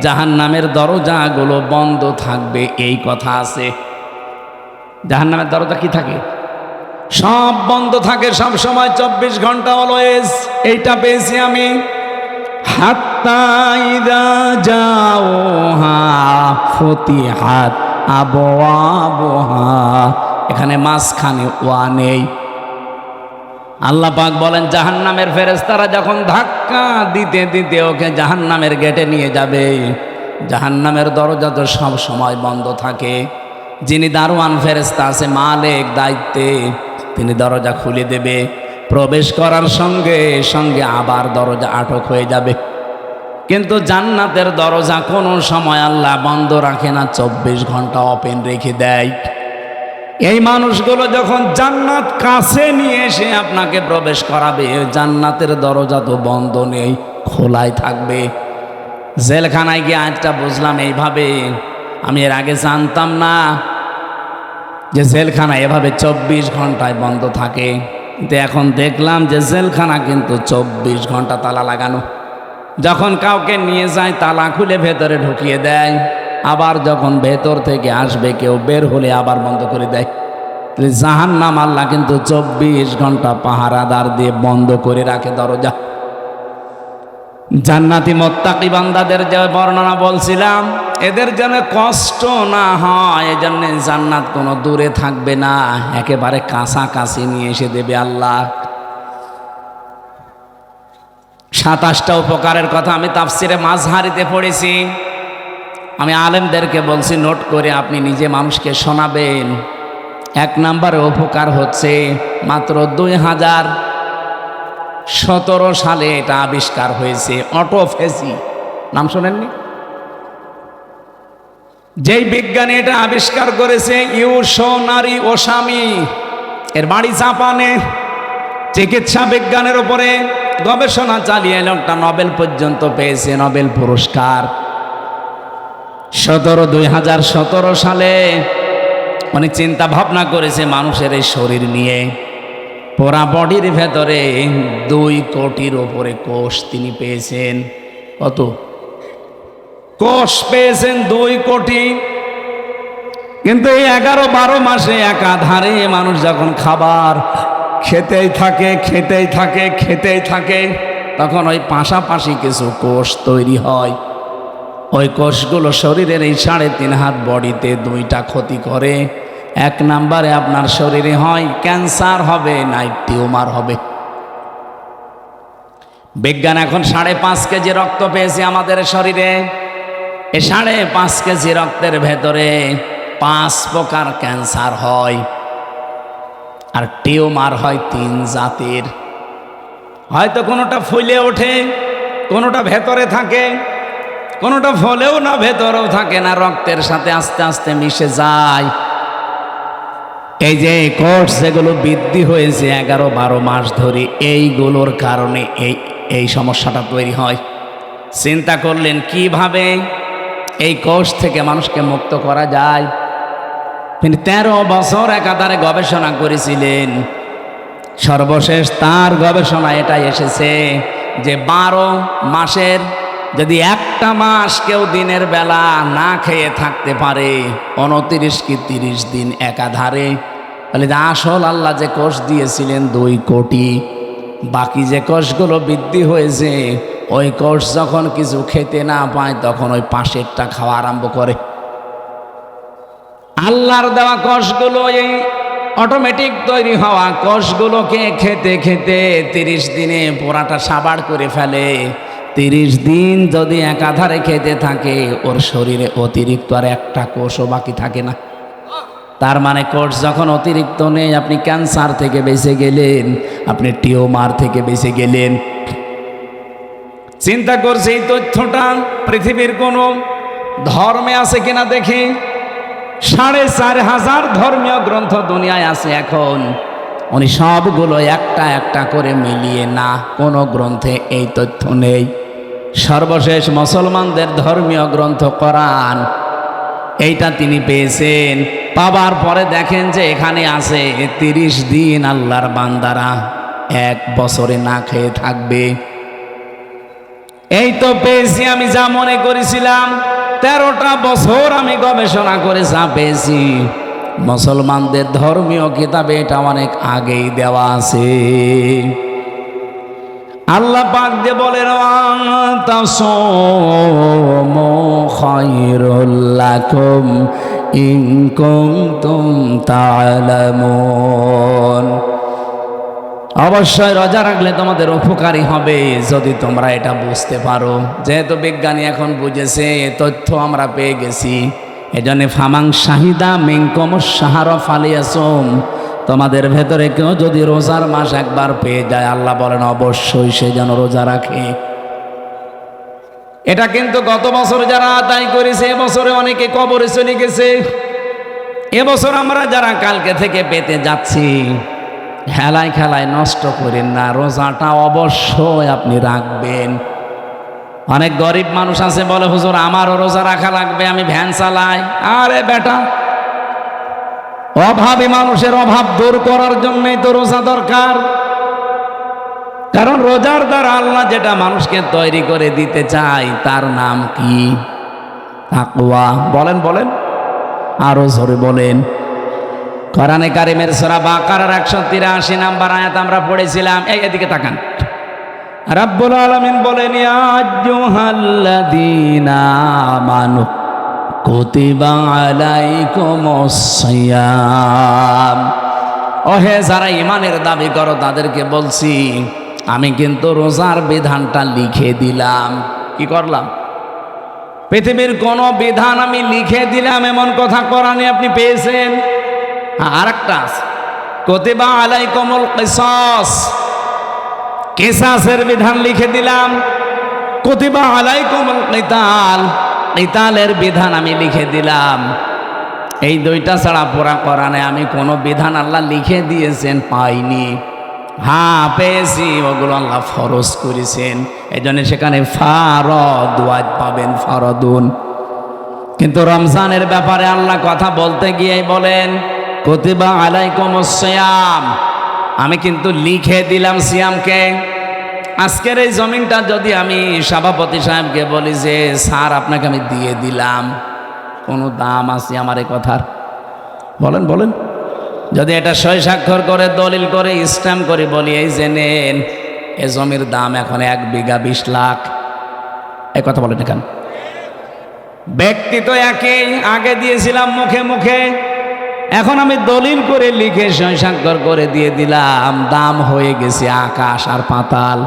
জাহান্নামের দরজাগুলো বন্ধ থাকবে এই কথা আছে। জাহান্নামের দরজা কি থাকে? সব বন্ধ থাকে সব সময়, 24 ঘন্টা অলওয়েজ। এইটা পেয়েছি আমি। হাত্তা ইদা জাউহা ফুতিহাত আবওয়াবুহা, এখানে মাঝখানে ওয়া নেই। আল্লাহ পাক বলেন জাহান্নামের ফেরেশতারা যখন ধাক্কা দিতে দিতে ওকে জাহান্নামের গেটে নিয়ে যাবে, জাহান্নামের দরজা তো সব সময় বন্ধ থাকে। যিনি দারোয়ান ফেরেশতা আছে, মালিক দায়িত্বে, তিনি দরজা খুলে দেবে। প্রবেশ করার সঙ্গে সঙ্গে আবার দরজা আটক হয়ে যাবে। কিন্তু জান্নাতের দরজা কোনো সময় আল্লাহ বন্ধ রাখে না, 24 ঘন্টা ওপেন রেখে দেয়। এই মানুষগুলো যখন জান্নাত কাছে নিয়ে এসে আপনাকে প্রবেশ করাবে, জান্নাতের দরজা তো বন্ধ নেই, খোলাই থাকবে। জেলখানায় গিয়ে আজটা বুঝলাম এইভাবে, আমি এর আগে জানতাম না যে জেলখানা এভাবে 24 ঘন্টায় বন্ধ থাকে। কিন্তু এখন দেখলাম যে জেলখানা কিন্তু 24 ঘন্টা তালা লাগানো। যখন কাউকে নিয়ে যায় তালা খুলে ভেতরে ঢুকিয়ে দেয়, আবার যখন ভেতর থেকে আসবে কেউ বের হলে আবার বন্ধ করে দেয়। জাহান্নাম আল্লাহ কিন্তু 24 ঘন্টা পাহারাদার দিয়ে বন্ধ করে রাখে দরজা। জান্নাতি মুত্তাকি বান্দাদের যে বর্ণনা বলছিলাম, এদের যেন কষ্ট না হয়, এজন্য জান্নাত কোনো দূরে থাকবে না, একেবারে কাছাকাছি নিয়ে এসে দেবে আল্লাহ। 27টা উপকারের কথা আমি তাফসিরে মাযহারিতে পড়েছি। আমি আলেমদেরকে বলছি নোট করে আপনি নিজে মানুষকে শোনাবেন। 1 নম্বরে উপকার হচ্ছে মাত্র 2017 সালে এটা আবিষ্কার হয়েছে, অটোফেজি। নাম শোনেননি? যেই বিজ্ঞানী এটা আবিষ্কার করেছে ইউশোনারি ওসামি, এর বাড়ি জাপানে। চিকিৎসা বিজ্ঞানের উপরে গবেষণা চালিয়ে লোকটা নোবেল পর্যন্ত পেয়েছে, নোবেল পুরস্কার। 2017 সালে অনেক চিন্তা ভাবনা করেছে মানুষের এই শরীর নিয়ে। পুরা বডির ভেতরে 2 কোটির ওপরে কোষ তিনি পেয়েছেন। কত কোষ পেয়েছেন? 2 কোটি। কিন্তু এই 11-12 মাসে একাধারে মানুষ যখন খাবার খেতেই থাকে, তখন ওই পাশাপাশি কিছু কোষ তৈরি হয়। ওই কোষগুলো শরীরের এই 3.5 হাত বডিতে 2টা ক্ষতি করে। 1 নম্বরে আপনার শরীরে হয় ক্যান্সার হবে, নাই টিউমার হবে। বিজ্ঞান এখন 5.5 কেজি রক্ত পেয়েছে আমাদের শরীরে। এই 5.5 কেজি রক্তের ভেতরে 5 প্রকার ক্যান্সার হয়, আর টিউমার হয় 3 জাতির। হয়তো কোনোটা ফুলে ওঠে, কোনোটা ভেতরে থাকে, কোনোটা ফলেও না ভেতরেও থাকে না, রক্তের সাথে আস্তে আস্তে মিশে যায়। এই যে কোষ যেগুলো বৃদ্ধি হয়েছে 11-12 মাস ধরে, এইগুলোর কারণে এই সমস্যাটা তৈরি হয়। চিন্তা করলেন কিভাবে এই কোষ থেকে মানুষকে মুক্ত করা যায়। তিনি 13 বছর একাধারে গবেষণা করেছিলেন। সর্বশেষ তার গবেষণা এটাই এসেছে যে 12 মাসের যদি একটা মাস কেউ দিনের বেলা না খেয়ে থাকতে পারে, 29 কি 30 দিন একাধারে, তাহলে আসল আল্লাহ যে কোষ দিয়েছিলেন 2 কোটি, বাকি যে কোষগুলো বৃদ্ধি হয়েছে, ওই কোষ যখন কিছু খেতে না পায় তখন ওই পাশেরটা খাওয়া আরম্ভ করে। আল্লাহর দেওয়া কোষগুলো, এই অটোমেটিক তৈরি হওয়া কোষগুলোকে খেতে খেতে 30 দিনে পোড়াটা সাবাড় করে ফেলে। 30 দিন যদি একাধারে খেতে থাকে, ওর শরীরে অতিরিক্ত আর একটা কোষও বাকি থাকে না। তার মানে কোষ যখন অতিরিক্ত নেই, আপনি ক্যান্সার থেকে বেঁচে গেলেন, আপনি টিউমার থেকে বেঁচে গেলেন। চিন্তা করছি এই তথ্যটা পৃথিবীর কোনো ধর্মে আছে কিনা দেখি। 4,500 ধর্মীয় গ্রন্থ দুনিয়ায় আছে এখন। উনি সবগুলো একটা একটা করে মিলিয়ে না, কোনো গ্রন্থে এই তথ্য নেই। সর্বশেষ মুসলমানদের ধর্মীয় গ্রন্থ কোরআন, এইটা তিনি পেয়েছেন। পাবার পরে দেখেন যে এখানে আছে 30 দিন আল্লাহর বান্দারা 1 বছরে না খেয়ে থাকবে। এই তো পেয়েছি আমি যা মনে করেছিলাম। 13টা বছর আমি গবেষণা করে যা পেয়েছি, মুসলমানদের ধর্মীয় কিতাবে এটা অনেক আগেই দেওয়া আছে। আল্লাহ পাক যে বলেন তাসামু খায়রুল লাকুম ইন কুনতুম তা'লামুন, অবশ্যই রোজা রাখলে তোমাদের উপকারী হবে যদি তোমরা এটা বুঝতে পারো। যেহেতু বিজ্ঞানী এখন বুঝেছে, তথ্য আমরা পেয়ে গেছি, এজন্য ফামাং শাহিদা মিনকুমুশ শাহরা ফালিয়াসুম, তোমাদের ভেতরে কেউ যদি রোজার মাস একবার পেয়ে যায়, আল্লাহ বলেন অবশ্যই সে যেন রোজা রাখে। এটা কিন্তু গত বছর যারা আদায় করেছে এবছরে অনেকে কবরে চলে গেছে। এবছর আমরা যারা কালকে থেকে পেতে যাচ্ছি, হেলায় খেলায় নষ্ট করেন না, রোজাটা অবশ্যই আপনি রাখবেন। অনেক গরিব মানুষ আছে বলে, হুজুর আমারও রোজা রাখা লাগবে, আমি ভ্যান চালাই। আরে বেটা, অভাবী মানুষের অভাব দূর করার জন্যই তো রোজা দরকার। কারণ রোজার দ্বারা আল্লাহ যেটা মানুষকে তৈরি করে দিতে চায় তার নাম কি? তাকওয়া। বলেন বলেন, আরো জোরে বলেন। কোরআনে কারিমের সূরা বাকারার 183 নম্বর আয়াত আমরা পড়েছিলাম। এদিকে তাকান। রাব্বুল আলামিন বলেন, ইয়া আইয়ুহাল্লাযীনা আমানু কুতিবা আলাইকুমুস সিয়াম। ওহে যারা ঈমানের দাবি করো তাদেরকে বলছি, আমি কিন্তু রোজার বিধানটা লিখে দিলাম। কি করলাম? পৃথিবীর কোন বিধান আমি লিখে দিলাম এমন কথা কোরআনে আপনি পেয়েছেন? আর একটা আছে, কুতিবা আলাইকুমুল কিসাস, কিসাসের বিধান লিখে দিলাম। কুতিবা আলাইকুমুল কিতাল, কিতালের বিধান আমি লিখে দিলাম। এই দুইটা ছাড়া পুরা কোরআনে আমি কোনো বিধান আল্লাহ লিখে দিয়েছেন পাইনি। হ্যাঁ পেয়েছি, ওগুলো আল্লাহ ফরজ করেছেন। এই জন্য সেখানে ফারদ ওয়াজ পাবেন, ফারদুন। কিন্তু রমজানের ব্যাপারে আল্লাহ কথা বলতে গিয়ে বলেন, কুতিবা আলাইকুমুস সিয়াম, আমি কিন্তু লিখে দিলাম সিয়ামকে। আজকের এই জমিনটা যদি আমি সভাপতি সাহেবকে বলি যে স্যার আপনাকে আমি দিয়ে দিলাম, কোনো দাম আছে আমার এই কথার? বলেন বলেন। যদি এটা সই স্বাক্ষর করে দলিল করে স্ট্যাম্প করে বলি, এই যে নেন, এ জমির দাম এখন 1 বিঘা 20 লাখ, এই কথা বলেন কেন? ব্যক্তি তো একই, আগে দিয়েছিলাম মুখে মুখে, এখন আমি দলিল করে লিখে সই স্বাক্ষর করে দিয়ে দিলাম, দাম হয়ে গেছে আকাশ আর পাতাল।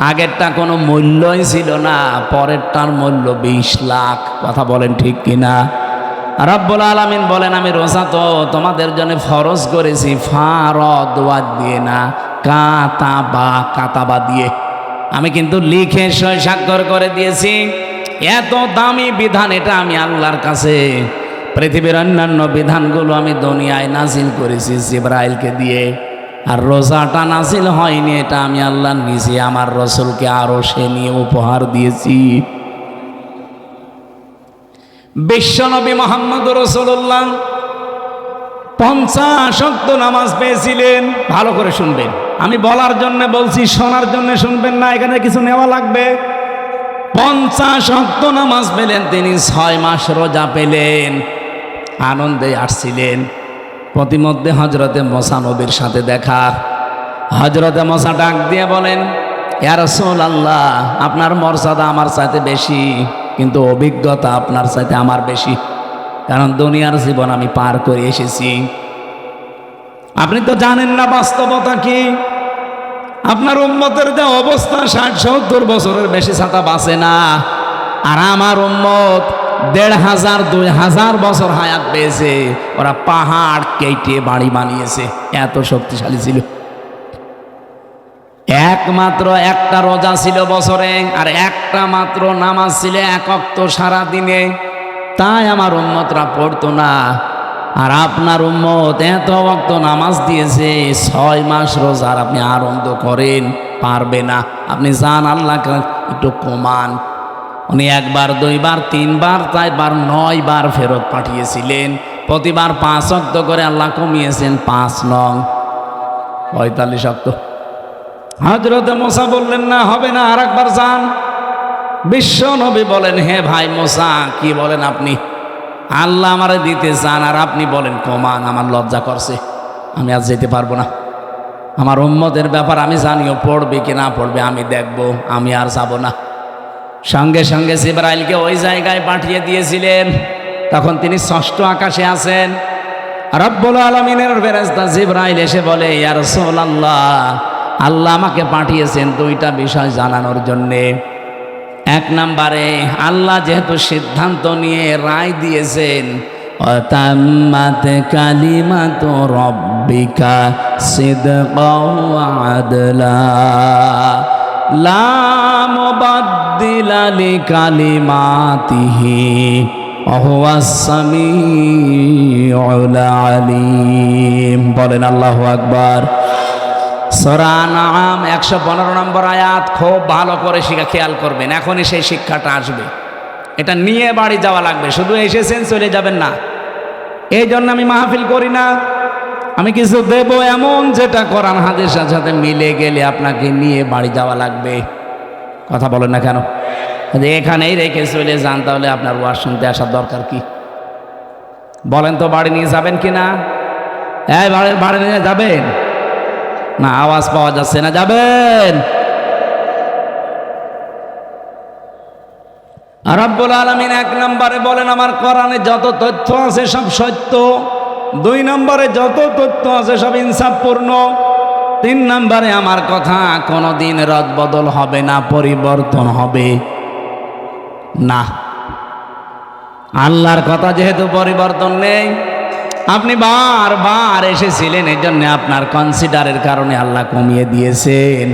আগেরটা কোনো মূল্যই ছিল না, পরেরটার মূল্য 20 লাখ। কথা বলেন ঠিক কিনা? রব্বুল আলামিন বলেন, আমি রোজা তো তোমাদের জন্য ফরজ করেছি ফারদ ওয়াজ দিয়ে না, কাতাবা দিয়ে। আমি কিন্তু লিখে সই স্বাক্ষর করে দিয়েছি। এত দামি বিধান এটা আমি আল্লাহর কাছে। পৃথিবীর অন্যান্য বিধানগুলো আমি দুনিয়ায় নাজিল করেছি জিবরাইলকে দিয়ে, আর রোজাটা নাজিল হয়নি, এটা আমি আল্লাহ নিজে আমার রসুলকে আরো সে নিয়ে উপহার দিয়েছি। বিশ্বনবী মুহাম্মদ রাসূলুল্লাহ 50 ওয়াক্ত নামাজ পেয়েছিলেন। ভালো করে শুনবেন, আমি বলার জন্য বলছি, শোনার জন্য শুনবেন না, এখানে কিছু নেওয়া লাগবে। 50 ওয়াক্ত নামাজ পেলেন তিনি, 6 মাস রোজা পেলেন, আনন্দে আসছিলেন। প্রতিমধ্যে হযরতে মুসা নবীর সাথে দেখা। হযরতে মুসা ডাক দিয়ে বলেন, ইয়া রাসূলুল্লাহ, আপনার মর্যাদা আমার চাইতে বেশি, কিন্তু অভিজ্ঞতা আপনার চাইতে আমার বেশি, কারণ দুনিয়ার জীবন আমি পার করে এসেছি। আপনি তো জানেন না বাস্তবতা কি। আপনার উম্মতের যে অবস্থা, 60-70 বছরের বেশি ছাতা বাঁচে না, আর আমার উম্মত 1500 2000 বছর হায়াত পেয়েছে। ওরা পাহাড় কেটে বাড়ি বানিয়েছে, এত শক্তিশালী ছিল। একমাত্র একটা রোজা ছিল বছরে, আর একটা মাত্র নামাজ ছিল 1 ওয়াক্ত সারা দিনে। তাই আমার উম্মতরা পড়তো না। আর আপনার উম্মত এত ওয়াক্ত নামাজ দিয়েছে, 6 মাস রোজা, আর আপনি আনন্দ করেন, পারবে না। আপনি যান আল্লাহকে একটু কমান। উনি 1 বার 2 বার 3 বার 4 বার 9 বার ফেরত পাঠিয়েছিলেন। প্রতিবার 5 ওয়াক্ত করে আল্লাহ কমিয়েছেন, 5 নং 45 ওয়াক্ত। হযরতে মুসা বললেন, না হবে না, আর একবার যান। বিশ্ব নবী বলেন, হে ভাই মুসা, কি বলেন আপনি? আল্লাহ আমারে দিতে চান আর আপনি বলেন কমান, আমার লজ্জা করছে, আমি আজ যেতে পারবো না। আমার উম্মতের ব্যাপার আমি জানিও, পড়বে কি না পড়বে আমি দেখব, আমি আর যাব না। সঙ্গে সঙ্গে জিবরাইলকে ওই জায়গায় পাঠিয়ে দিয়েছিলেন। তখন তিনি 6ষ্ঠ আকাশে আছেন। রব্বুল আলামিনের ফেরেশতা জিবরাইল এসে বলে, ইয়া রাসূলুল্লাহ, আল্লাহ আমাকে পাঠিয়েছেন 2টা বিষয় জানানোর জন্যে। 1 নম্বরে, আল্লাহ যেহেতু সিদ্ধান্ত নিয়ে রায় দিয়েছেন, অতাম্মাত কালিমাতু রাব্বিকা সিদকাও ওয়া আদলা, লা মুবাদ্দিলা লিকালিমাতিহি ওয়া হুয়াস সামিউল আলিম। বলেন আল্লাহু আকবার। সূরা আনআম 115 নম্বর আয়াত খুব ভালো করে খেয়াল করবেন, এখনই সেই শিক্ষাটা আসবে। এটা নিয়ে বাড়ি যাওয়া লাগবে, শুধু এসেছেন চলে যাবেন না। এই জন্য আমি মাহফিল করি না, আমি কিছু দেব এমন যেটা কোরআন হাদিসের সাথে মিলে গেলে আপনাকে নিয়ে বাড়ি যাওয়া লাগবে। কথা বলেন না কেন? যদি এখানেই রেখে চলে যান তাহলে আপনার ওয়াজ শুনতে আসার দরকার কি? বলেন তো, বাড়ি নিয়ে যাবেন কি না? এই বাড়ি নিয়ে যাবেন না? আওয়াজ পাওয়া যাচ্ছে না, যাবেন? রব্বুল আলামিন 1 নম্বরে বলেন আমার কোরআনে যত তথ্য আছে সব সত্য, 2 নম্বরে যত তথ্য আছে সব ইনসাফপূর্ণ, 3 নম্বরে আমার কথা কোনোদিন রদবদল হবে না, পরিবর্তন হবে না। আল্লাহর কথা যেহেতু পরিবর্তন নেই, আপনি বারবার এসেছিলেন, এই জন্য আপনার কনসিডারের কারণে আল্লাহ কমিয়ে দিয়েছেন।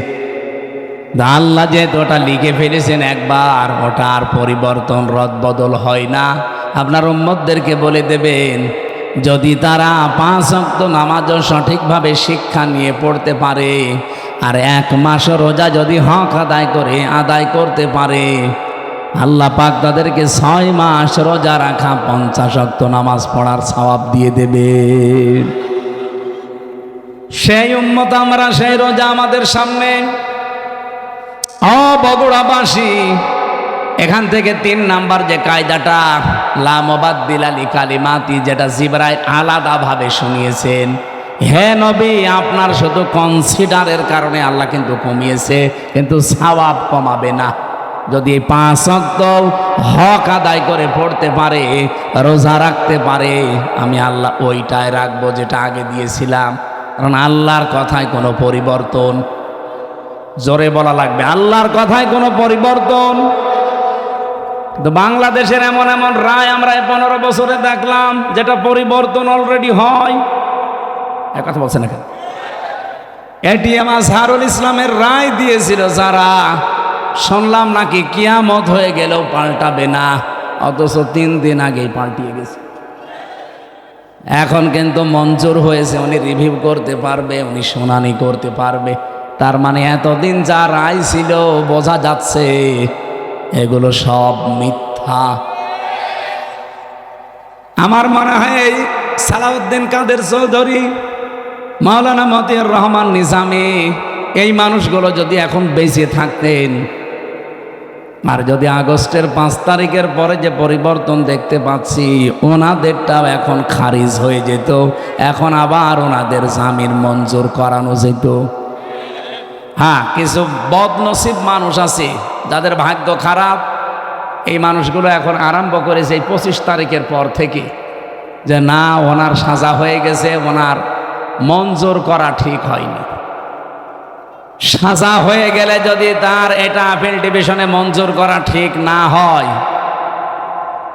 আল্লাহ যেহেতু ওটা লিখে ফেলেছেন একবার, ওটা আর পরিবর্তন রদবদল হয় না। আপনার উম্মতদেরকে বলে দেবেন, যদি তারা 5 ওয়াক্ত নামাজও সঠিকভাবে শিক্ষা নিয়ে পড়তে পারে, আর 1 মাস রোজা যদি হক আদায় করতে পারে, আল্লাহ পাক তাদেরকে 6 মাস রোজা রাখা 50 ওয়াক্ত নামাজ পড়ার সওয়াব দিয়ে দেবে। সেই উম্মত আমরা, সেই রোজা আমাদের সামনে। বগুড়াবাসী, এখান থেকে 3 নাম্বার যে কায়দাটা লা মুবাদ্দিলা লিকালিমাতি, যেটা জিবরাইল আলাদাভাবে শুনিয়েছেন, হে নবী আপনার শুধু কনসিডারের কারণে আল্লাহ কিন্তু কমিয়েছে, কিন্তু সওয়াব কমাবে না। যদি 5 ওয়াক্ত হক আদায় করে পড়তে পারে, রোজা রাখতে পারে, আমি আল্লাহ ওইটাই রাখবো যেটা আগে দিয়েছিলাম। কারণ আল্লাহর কথায় কোনো পরিবর্তন, জোরে বলা লাগবে, আল্লাহর কথায় কোনো পরিবর্তন। তো বাংলাদেশের এমন এমন রায় আমরা 15 বছরে দেখলাম যেটা পরিবর্তন অলরেডি হয়। এক কথা বলছে না কেন? এটিএম আজহারুল ইসলামের রায় দিয়েছিল যারা, শুনলাম নাকি কিয়ামত হয়ে গেলেও পাল্টাবে না, অথচ 3 দিন আগেই পাল্টিয়ে গেছে। এখন কিন্তু মঞ্জুর হয়েছে, উনি রিভিউ করতে পারবে, উনি শুনানি করতে পারবে। তার মানে এতদিন যা রায় ছিল বোঝা যাচ্ছে এগুলো সব মিথ্যা। আমার মনে হয় এই সালাউদ্দিন কাদের চৌধুরী, মাওলানা মতিউর রহমান নিজামী, এই মানুষগুলো যদি এখন বেঁচে থাকতেন, আর যদি আগস্টের 5 তারিখের পরে যে পরিবর্তন দেখতে পাচ্ছি, ওনাদেরটাও এখন খারিজ হয়ে যেত, এখন আবার ওনাদের জামিন মঞ্জুর করানো যেত। হ্যাঁ, কিছু বদনসিব মানুষ আছে যাদের ভাগ্য খারাপ, এই মানুষগুলো এখন আরম্ভ করেছে এই 25 তারিখের পর থেকে যে না, ওনার সাজা হয়ে গেছে, ওনার মঞ্জুর করা ঠিক হয়নি। সাজা হয়ে গেলে যদি তার এটা আপিল ডিভিশনে মঞ্জুর করা ঠিক না হয়,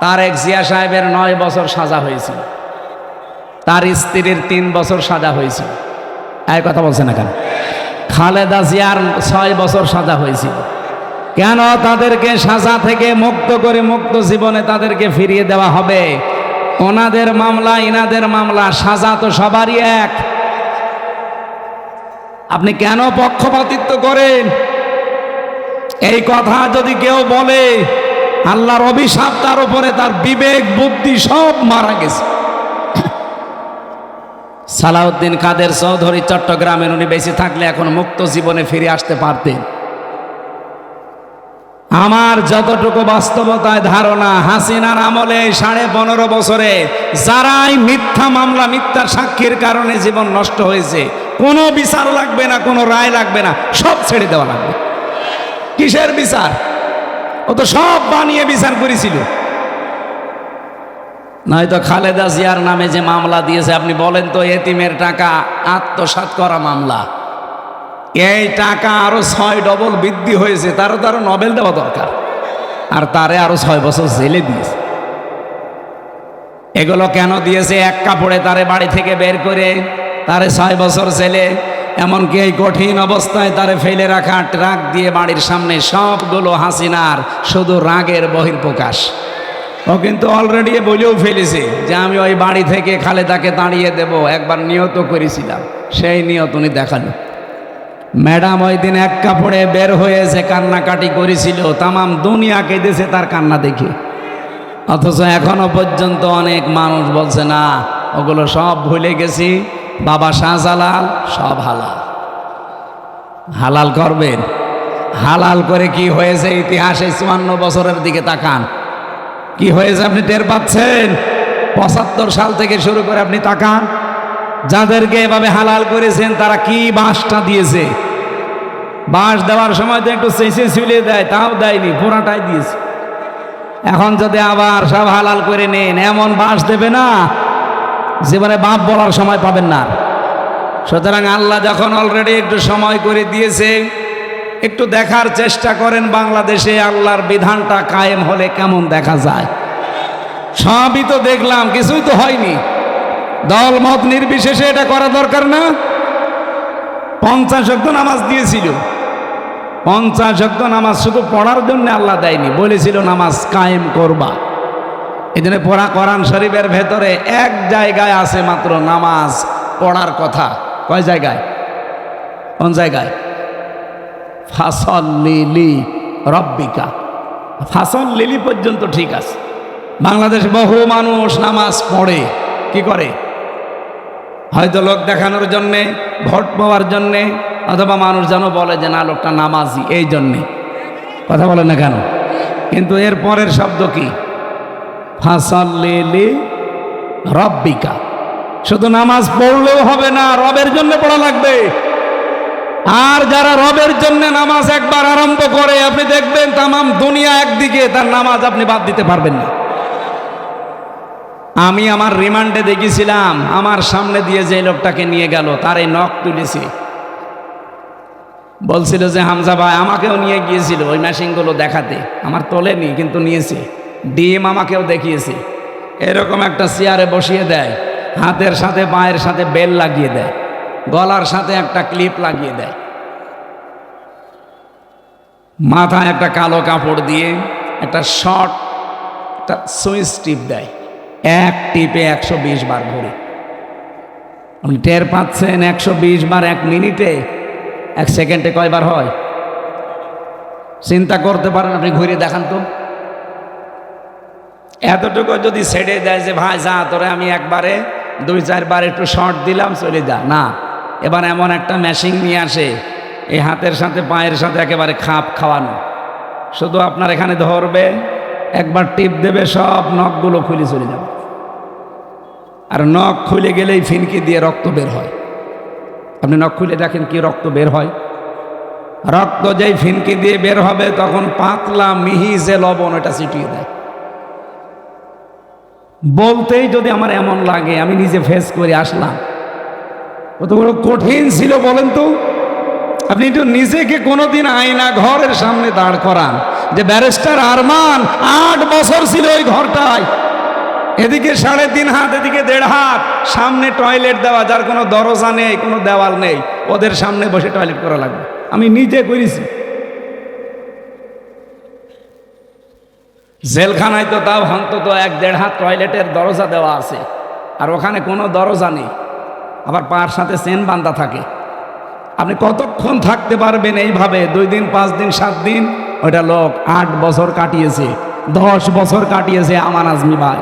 তারেক জিয়া সাহেবের 9 বছর সাজা হয়েছিল, তার স্ত্রীর 3 বছর সাজা হয়েছিল। এই কথা বলছে না কেন? খালেদা জিয়ার 6 বছর সাজা হয়েছিল। কেন তাদেরকে সাজা থেকে মুক্ত করে মুক্ত জীবনে তাদেরকে ফিরিয়ে দেওয়া হবে? ওনাদের মামলা ইনাদের মামলা, সাজা তো সবারই এক। আপনি কেন পক্ষপাতিত্ব করেন? এই কথা যদি কেউ বলে, আল্লাহর অভিশাপ তার উপরে, তার বিবেক বুদ্ধি সব মারা গেছে। সালাউদ্দিন কাদের চৌধুরী চট্টগ্রামের, উনি বেঁচে থাকলে এখন মুক্ত জীবনে ফিরে আসতে পারতেন। আমার যতটুকু বাস্তবতায় ধারণা, হাসিনার আমলে 15.5 বছরে যারাই মিথ্যা মামলা, মিথ্যা সাক্ষীর কারণে জীবন নষ্ট হয়েছে, কোনো বিচার লাগবে না, কোনো রায় লাগবে না, সব ছেড়ে দেওয়া লাগবে। কিসের বিচার? ও তো সব বানিয়ে বিচার করেছিল। নয়তো খালেদা জিয়ার নামে যে মামলা দিয়েছে, আপনি বলেন তো, এতিমের টাকা আত্মসাৎ করা মামলা, এই টাকা আরো 6 ডবল বৃদ্ধি হয়েছে, তারও নোবেল দেওয়া দরকার, আর তারে আরো 6 বছর জেলে দিয়েছে। এগুলো কেন দিয়েছে? এক কাপড়ে তারে বাড়ি থেকে বের করে তারে 6 বছর জেলে, এমনকি এই কঠিন অবস্থায় তারে ফেলে রাখা ট্রাক দিয়ে বাড়ির সামনে সবগুলো হাসিনার শুধু রাগের বহির্প্রকাশ। ও কিন্তু অলরেডি বলেও ফেলেছে যে আমি ওই বাড়ি থেকে খালেদাকে তাড়িয়ে দেব, একবার নিয়ত করেছিলাম, সেই নিয়ত উনি দেখালো। ম্যাডাম ওই দিন এক কাপড়ে বের হয়েছে, কান্নাকাটি করেছিল, তামাম দুনিয়া কেঁদেছে তার কান্না দেখে। অথচ এখনো পর্যন্ত অনেক মানুষ বলছে না ওগুলো সব ভুলে গেছি, বাবা শাহজালাল সব হালাল। হালাল করবেন? হালাল করে কি হয়েছে ইতিহাসে 54 বছরের দিকে তাকান, কি হয়েছে আপনি টের পাচ্ছেন? 75 সাল থেকে শুরু করে আপনি তাকান, যাদেরকে এভাবে হালাল করেছেন তারা কি বাঁশটা দিয়েছে। বাঁশ দেওয়ার সময় তো একটু চেঁচে ঝুলিয়ে দেয়, তাও দেয়নি, পুরাটাই দিয়েছে। এখন যদি আবার সব হালাল করে নেন, এমন বাঁশ দেবে না জীবনে বাপ বলার সময় পাবেন না। সুতরাং আল্লাহ যখন অলরেডি একটু সময় করে দিয়েছে, একটু দেখার চেষ্টা করেন বাংলাদেশে আল্লাহর বিধানটা কায়েম হলে কেমন দেখা যায়। সবই তো দেখলাম, কিছুই তো হয়নি। দল মত নির্বিশেষে এটা করা দরকার না? 50 ওয়াক্ত নামাজ দিয়েছিল, 50 ওয়াক্ত নামাজ শুধু পড়ার জন্য আল্লাহ দেয়নি, বলেছিল নামাজ কায়েম করবা। এই জন্য পড়া কোরআন শরীফের ভেতরে এক জায়গায় আছে মাত্র নামাজ পড়ার কথা। কয় জায়গায়? কোন জায়গায়? ফাসল্লি রব্বিকা, ফাসল্লি পর্যন্ত ঠিক আছে। বাংলাদেশে বহু মানুষ নামাজ পড়ে, কি করে? হয়তো লোক দেখানোর জন্যে, ভোট পাওয়ার জন্যে, অথবা মানুষ যেন বলে যে না লোকটা নামাজি, এই জন্যে। কথা বলে না কেন? কিন্তু এর পরের শব্দ কি? ফাসল্লি রব্বিকা। শুধু নামাজ পড়লেও হবে না, রবের জন্য পড়া লাগবে। আর যারা রবের জন্য নামাজ একবার আরম্ভ করে, আপনি দেখবেন তামাম দুনিয়া একদিকে, তার নামাজ আপনি বাদ দিতে পারবেন না। আমি আমার রিমান্ডে দেখেছিলাম, আমার সামনে দিয়ে যে লোকটাকে নিয়ে গেল তার এই নখ তুলেছে, বলছিল যে হামজা ভাই, আমাকেও নিয়ে গিয়েছিল ওই মেশিনগুলো দেখাতে, আমার তোলেনি কিন্তু নিয়েছে। ডিম আমাকেও দেখিয়েছে, এরকম একটা চেয়ারে বসিয়ে দেয়, হাতের সাথে পায়ের সাথে বেল লাগিয়ে দেয়, গলার সাথে একটা ক্লিপ লাগিয়ে দেয়, মাথায় একটা কালো কাপড় দিয়ে একটা শর্ট একটা সুইচ টিপ দেয়, এক টিপে 120 বার ঘুরে। আপনি টের পাচ্ছেন 120 বার 1 মিনিটে? 1 সেকেন্ডে কয়বার হয় চিন্তা করতে পারেন? আপনি ঘুরে দেখান তো। এতটুকু যদি ছেড়ে দেয় যে ভাই যা তোরে আমি একবারে 2-4 বার একটু শর্ট দিলাম, চলে যা, না, এবার এমন একটা মেশিন নিয়ে আসে, এই হাতের সাথে পায়ের সাথে একেবারে খাপ খাওয়ানো, শুধু আপনার এখানে ধরবে, একবার টিপ দেবে, সব নখগুলো খুলে চলে যাবে। আর নখ খুলে গেলেই ফিনকি দিয়ে রক্ত বের হয়। আপনি নখ খুলে দেখেন কি রক্ত বের হয়। রক্ত যেই ফিনকি দিয়ে বের হবে তখন পাতলা মিহি যে লবণ, এটা ছিটিয়ে দেয়। বলতেই যদি আমার এমন লাগে, আমি নিজে ফেস করে আসলাম, কত বড় কঠিন ছিল বলেন তো। আপনি একটু নিজেকে কোনোদিন আয়না ঘরের সামনে দাঁড় করান যে ব্যারিস্টার আরমান 8 বছর ছিল ওই ঘরটায়, এদিকে 3.5 হাত, এদিকে 1.5 হাত, সামনে টয়লেট দেওয়া, যার কোনো দরজা নেই, কোনো দেওয়াল নেই, ওদের সামনে বসে টয়লেট করা লাগবে। আমি নিজে করেছি। জেলখানায় তো তাও অন্তত 1-1.5 হাত টয়লেটের দরজা দেওয়া আছে, আর ওখানে কোনো দরজা নেই, আবার পার সাথে চেন বাঁধা থাকে। আপনি কতক্ষণ থাকতে পারবেন এইভাবে? 2 দিন, 5 দিন, 7 দিন। ওইটা লোক 8 বছর কাটিয়েছে, 10 বছর কাটিয়েছে আমান আজমি ভাই।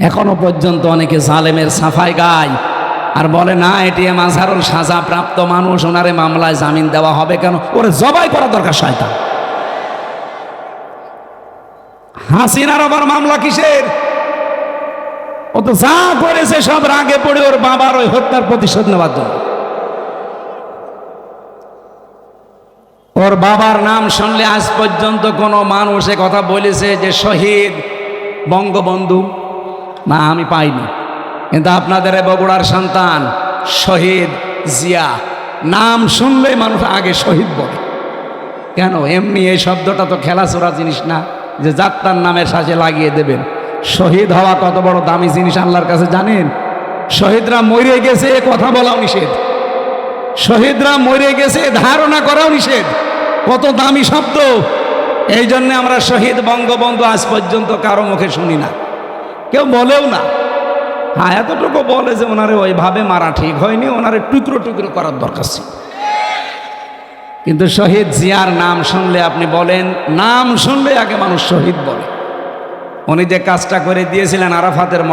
এখনো পর্যন্ত অনেকে জালেমের সাফাই গায় আর বলে না এটিএম আজহারুল সাজা প্রাপ্ত মানুষ, ওনারে মামলায় জামিন দেওয়া হবে কেন? ওরে জবাই করা দরকার শয়তান। হাসিনার আবার মামলা কিসের? ও তো যা করেছে সব রাগে পড়ে ওর বাবার ওই হত্যার প্রতিশোধ নেওয়ার জন্য। ওর বাবার নাম শুনলে আজ পর্যন্ত কোনো মানুষ এ কথা বলেছে যে শহীদ বঙ্গবন্ধু? না, আমি পাইনি। কিন্তু আপনাদের বগুড়ার সন্তান শহীদ জিয়া, নাম শুনলে মানুষ আগে শহীদ বলে কেন? এমনি এই শব্দটা তো খেলাচোরা জিনিস না যে যাত্রার নামের সাথে লাগিয়ে দেবেন। শহীদ হওয়া কত বড় দামি জিনিস আল্লাহর কাছে জানেন? শহীদরা মরে গেছে এ কথা বলাও নিষেধ, শহীদরা মরে গেছে ধারণা করাও নিষেধ। কত দামি শব্দ! এই জন্য আমরা শহীদ বঙ্গবন্ধু আজ পর্যন্ত কারো মুখে শুনি না, কেউ বলেও না। হ্যাঁ, এতটুকু বলে যে ওনারে ওইভাবে মারা ঠিক হয়নি, ওনারে টুকরো টুকরো করার দরকার ছিল। কিন্তু শহীদ জিয়ার নাম শুনলে আপনি বলেন, নাম শুনলে আগে মানুষ শহীদ বলে। উনি যে কাজটা করে দিয়েছিলেন আরাফাতের